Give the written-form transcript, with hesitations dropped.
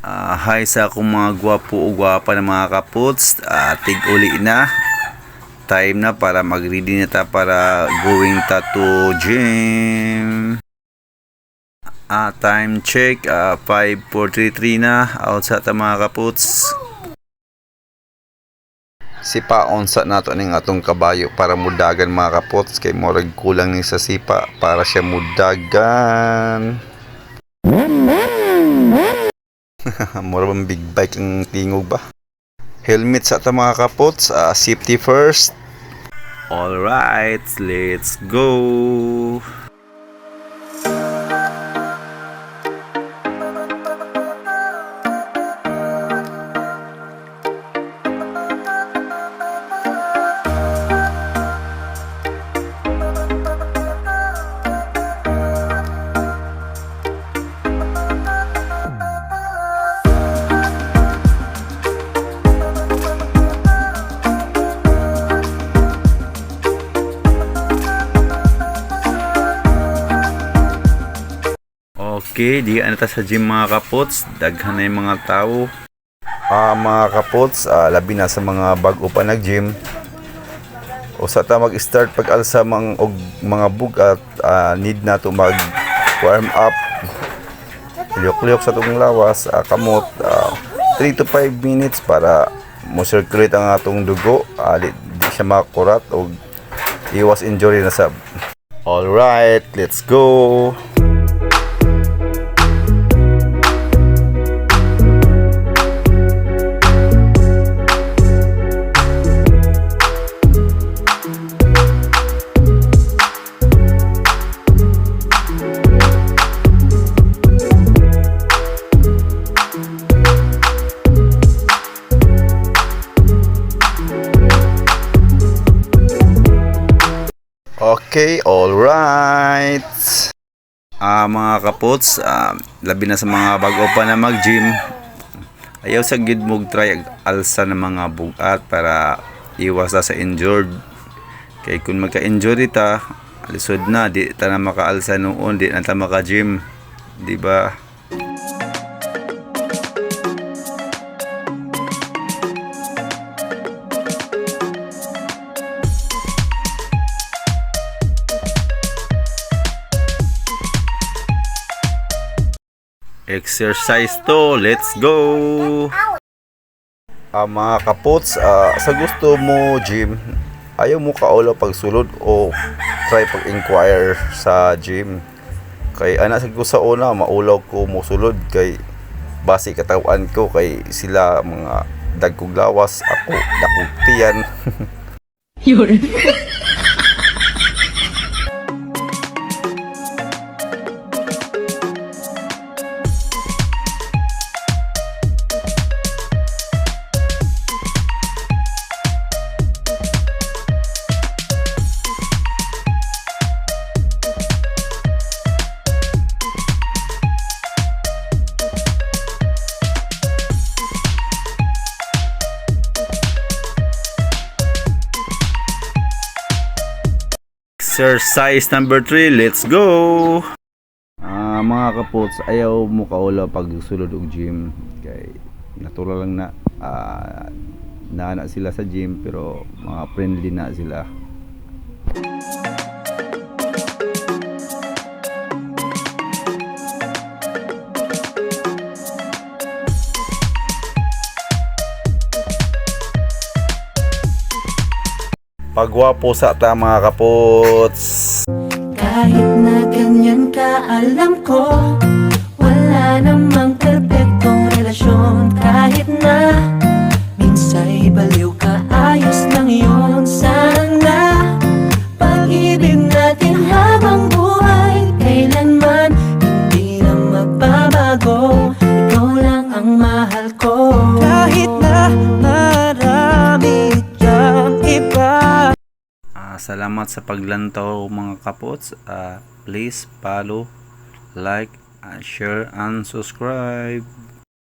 Hi sa akong mga gwapo o gwapa na mga kaputs. Tig-uli na. Time na para mag-ready na ta para going ta to gym. Time check. 5:43 na. Out sa ta mga kaputs. Sipaon sa nato ning atong kabayo para mudagan mga kaputs. Kay morag kulang ni sa sipa para siya mudagan. Mura bang big bike ang tingog ba? Helmet sa ta mga kapots, safety first. Alright, let's go. Okay, di na ta sa gym mga kapots. Daghan na yung mga tao. Mga kapots, labi na sa mga bago pa nag-gym. Usa ta mag-start pag-alsa mga bugat, need na to mag-warm up. Liok-liok sa itong lawas, kamot, 3 to 5 minutes para mo-circulate ang atong dugo. Di siya makakurat o iwas injury na sab. Alright, let's go! Okay, alright. Mga kapots, labi na sa mga bago pa na mag-gym. Ayaw sa gid mog try alsa ng mga bugat para iwas sa injured. Kay kung magka-injury ta, lisod na, di ta na makaalsa noon, di na ta maka-gym. Di ba? Exercise to, let's go. Mga kapots, sa gusto mo gym, ayaw mo kaulaw pagsulod o try pag-inquire sa gym. Kay ana sa sa una maulaw ko mo sulod kay base katawan ko kay sila mga dagkog lawas, ako dakog tiyan. Yun. Exercise number 3, let's go! Mga kapots, ayaw mo kaula pag sulod og gym kay natural lang na naana sila sa gym pero mga friendly na sila. Pagwapo sa ta mga kapots. Kahit na ganyan ka, alam ko wala namang perfectong relasyon. Kahit na minsa'y baliw ka, ayos lang yun. Sana pag-ibig natin habang buhay kailanman hindi na magbabago. Ikaw lang ang mahal ko. Kahit na marami dyang iba. Salamat sa paglantaw mga kapots. Please follow, like, share, and subscribe.